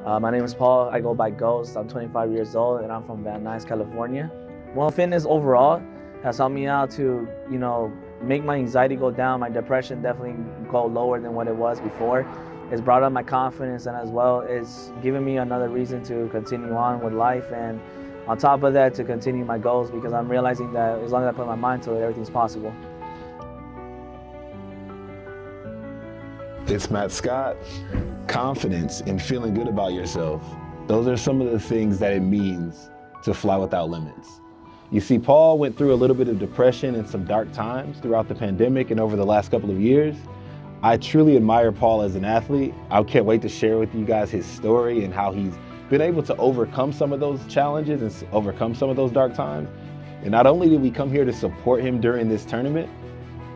My name is Paul. I go by Ghost. I'm 25 years old and I'm from Van Nuys, California. Well, fitness overall has helped me out to, make my anxiety go down, my depression definitely go lower than what it was before. It's brought up my confidence, and as well, it's given me another reason to continue on with life, and on top of that, to continue my goals, because I'm realizing that as long as I put my mind to it, everything's possible. It's Matt Scott. Confidence and feeling good about yourself. Those are some of the things that it means to fly without limits. You see, Paul went through a little bit of depression and some dark times throughout the pandemic and over the last couple of years. I truly admire Paul as an athlete. I can't wait to share with you guys his story and how he's been able to overcome some of those challenges and overcome some of those dark times. And not only did we come here to support him during this tournament,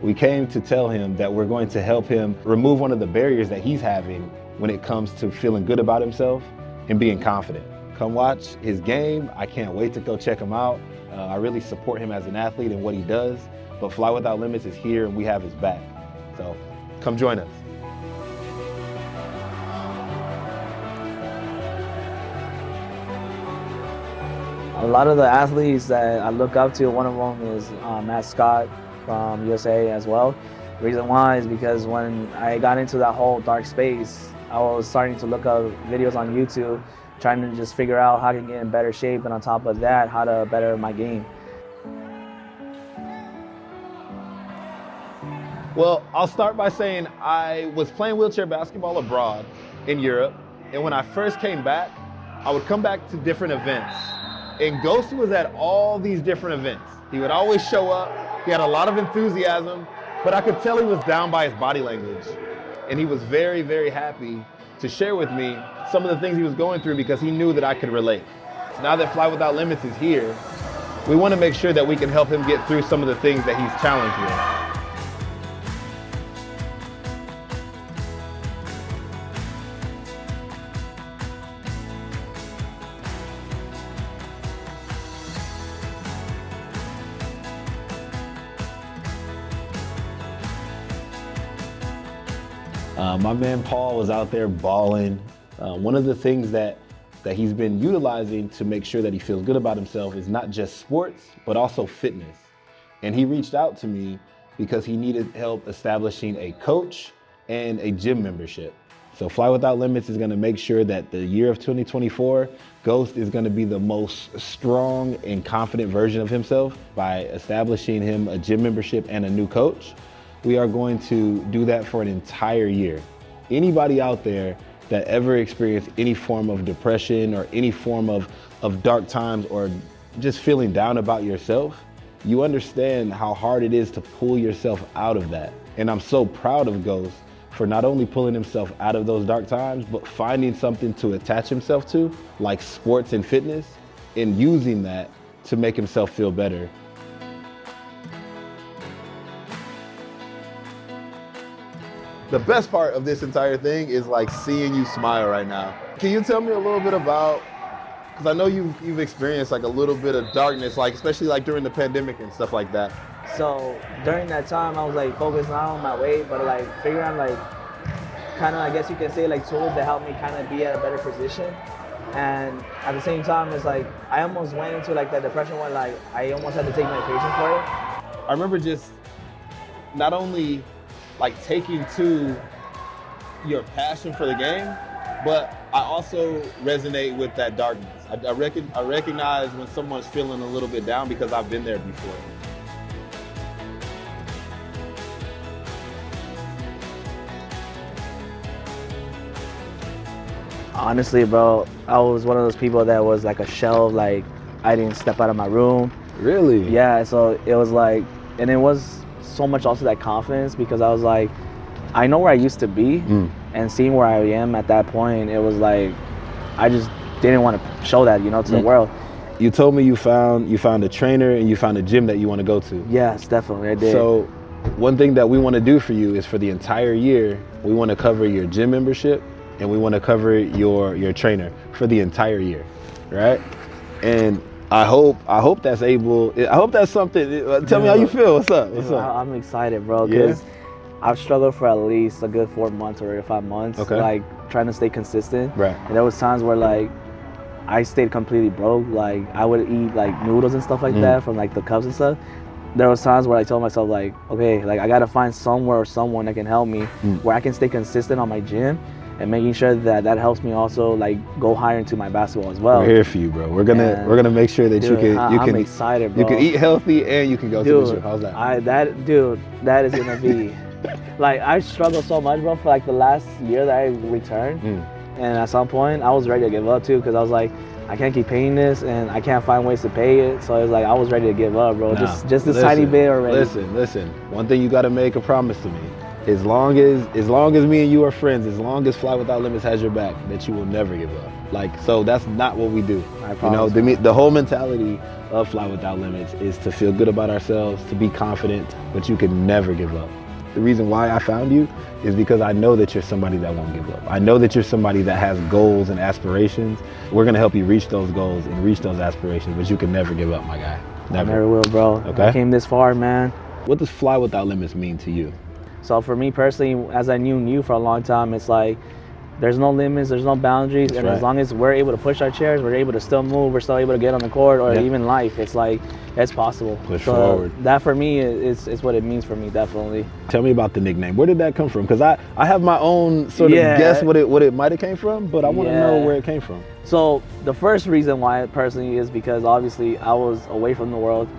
we came to tell him that we're going to help him remove one of the barriers that he's having when it comes to feeling good about himself and being confident. Come watch his game. I can't wait to go check him out. I really support him as an athlete and what he does, but Fly Without Limits is here and we have his back. So come join us. A lot of the athletes that I look up to, one of them is Matt Scott from USA as well. The reason why is because when I got into that whole dark space, I was starting to look up videos on YouTube, trying to just figure out how I can get in better shape, and on top of that, how to better my game. Well, I'll start by saying I was playing wheelchair basketball abroad in Europe, and when I first came back, I would come back to different events, and Ghost was at all these different events. He would always show up. He had a lot of enthusiasm, but I could tell he was down by his body language, and he was very, very happy to share with me some of the things he was going through because he knew that I could relate. So now that Fly Without Limits is here, we want to make sure that we can help him get through some of the things that he's challenged with. My man Paul was out there balling. One of the things that he's been utilizing to make sure that he feels good about himself is not just sports, but also fitness. And he reached out to me because he needed help establishing a coach and a gym membership. So Fly Without Limits is gonna make sure that the year of 2024, Ghost is gonna be the most strong and confident version of himself by establishing him a gym membership and a new coach. We are going to do that for an entire year. Anybody out there that ever experienced any form of depression or any form of dark times or just feeling down about yourself, you understand how hard it is to pull yourself out of that. And I'm so proud of Ghost for not only pulling himself out of those dark times, but finding something to attach himself to, like sports and fitness, and using that to make himself feel better. The best part of this entire thing is like seeing you smile right now. Can you tell me a little bit about, because I know you've experienced like a little bit of darkness, like especially like during the pandemic and stuff like that. So during that time, I was like focused not on my weight, but like figuring out like kind of, I guess you can say, like tools that help me kind of be at a better position. And at the same time, it's like I almost went into like that depression where like I almost had to take medication for it. I remember just not only like taking to your passion for the game, but I also resonate with that darkness. I recognize when someone's feeling a little bit down because I've been there before. Honestly, bro, I was one of those people that was like a shell, like I didn't step out of my room. Really? Yeah, so it was like, and it was so much also that confidence because I was like, I know where I used to be, and seeing where I am at that point, it was like, I just didn't want to show that, to the world. You told me you found a trainer and you found a gym that you want to go to. Yes, definitely, I did. So one thing that we want to do for you is for the entire year, we want to cover your gym membership and we want to cover your trainer for the entire year, right? And I hope that's something. Tell me how you feel. What's up? I'm excited, bro, because I've struggled for at least a good 4 months or 5 months, Okay. like trying to stay consistent. Right. And there was times where like I stayed completely broke. Like I would eat like noodles and stuff like that from like the cups and stuff. There was times where I told myself like, okay, like I gotta find somewhere or someone that can help me where I can stay consistent on my gym, and making sure that that helps me also like go higher into my basketball as well. We're here for you, bro. We're gonna make sure that Dude, you I'm can excited, bro. you can eat healthy and you can go to the gym. How's that? That is gonna be like I struggled so much, bro, for like the last year that I returned, and at some point I was ready to give up too, because I was like, I can't keep paying this, and I can't find ways to pay it. So it's like I was ready to give up, bro. Just this tiny bit already. Listen. One thing you got to make a promise to me. As long as me and you are friends, as long as Fly Without Limits has your back, that you will never give up. Like, so that's not what we do. You know, the whole mentality of Fly Without Limits is to feel good about ourselves, to be confident, but you can never give up. The reason why I found you is because I know that you're somebody that won't give up. I know that you're somebody that has goals and aspirations. We're gonna help you reach those goals and reach those aspirations, but you can never give up, my guy. Never. I never will, bro. Okay. I came this far, man. What does Fly Without Limits mean to you? So for me personally, as I knew you for a long time, it's like there's no limits, there's no boundaries, and as long as we're able to push our chairs, we're able to still move, we're still able to get on the court, or even life, it's like it's possible. Push forward. That for me is what it means for me, definitely. Tell me about the nickname. Where did that come from? Because I have my own sort of guess what it might have came from, but I want to know where it came from. So the first reason why personally is because obviously I was away from the world.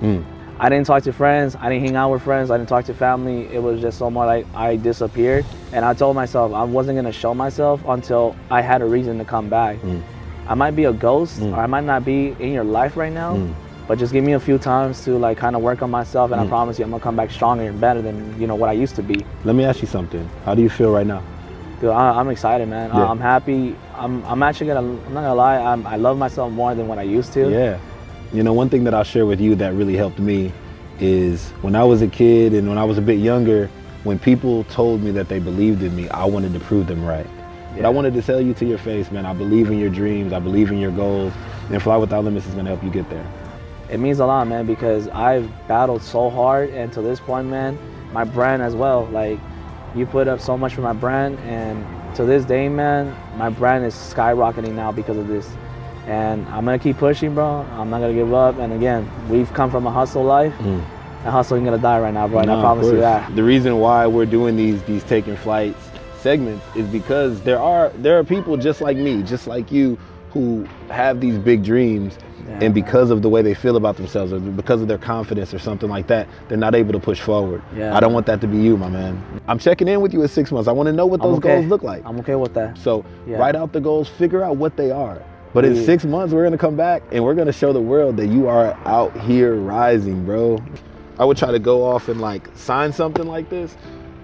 I didn't talk to friends, I didn't hang out with friends, I didn't talk to family. It was just so much like I disappeared. And I told myself I wasn't gonna show myself until I had a reason to come back. I might be a ghost, or I might not be in your life right now, but just give me a few times to like kind of work on myself, and I promise you I'm gonna come back stronger and better than, you know, what I used to be. Let me ask you something. How do you feel right now? Dude, I'm excited, man. I'm happy. I'm actually I'm not gonna lie, I love myself more than what I used to. Yeah. You know, one thing that I'll share with you that really helped me is when I was a kid and when I was a bit younger, when people told me that they believed in me, I wanted to prove them right. But I wanted to tell you to your face, man, I believe in your dreams, I believe in your goals, and Fly Without Limits is gonna help you get there. It means a lot, man, because I've battled so hard, and to this point, man, my brand as well. Like, you put up so much for my brand, and to this day, man, my brand is skyrocketing now because of this. And I'm gonna keep pushing, bro. I'm not gonna give up. And again, we've come from a hustle life. And hustle ain't gonna die right now, bro. And I promise you that. The reason why we're doing these taking flights segments is because there are people just like me, just like you, who have these big dreams, and because of the way they feel about themselves, or because of their confidence or something like that, they're not able to push forward. I don't want that to be you, my man. I'm checking in with you at 6 months. I want to know what those goals look like. I'm okay with that. So write out the goals, figure out what they are. But in 6 months, we're gonna come back and we're gonna show the world that you are out here rising, bro. I would try to go off and like sign something like this,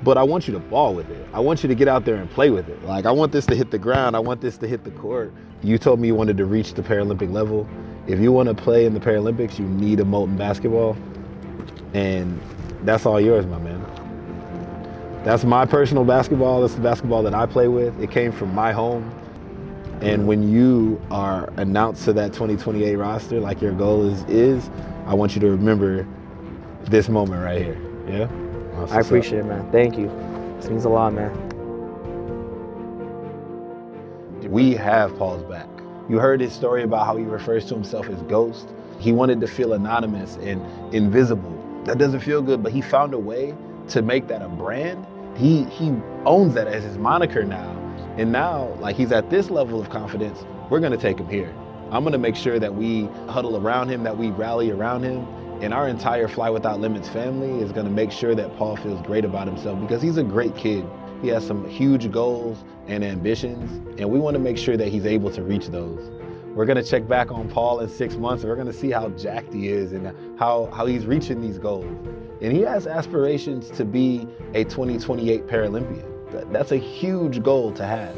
but I want you to ball with it. I want you to get out there and play with it. Like, I want this to hit the ground. I want this to hit the court. You told me you wanted to reach the Paralympic level. If you want to play in the Paralympics, you need a molten basketball. And that's all yours, my man. That's my personal basketball. That's the basketball that I play with. It came from my home. And when you are announced to that 2028 roster, like your goal is, I want you to remember this moment right here. Yeah? I appreciate it, man. Thank you. This means a lot, man. We have Paul's back. You heard his story about how he refers to himself as Ghost. He wanted to feel anonymous and invisible. That doesn't feel good, but he found a way to make that a brand. He owns that as his moniker now. And now, like, he's at this level of confidence, we're gonna take him here. I'm gonna make sure that we huddle around him, that we rally around him, and our entire Fly Without Limits family is gonna make sure that Paul feels great about himself, because he's a great kid. He has some huge goals and ambitions, and we wanna make sure that he's able to reach those. We're gonna check back on Paul in 6 months, and we're gonna see how jacked he is and how he's reaching these goals. And he has aspirations to be a 2028 Paralympian. That's a huge goal to have.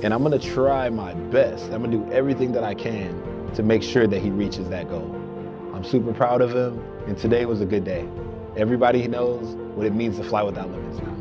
And I'm gonna try my best. I'm gonna do everything that I can to make sure that he reaches that goal. I'm super proud of him, and today was a good day. Everybody knows what it means to fly without limits now.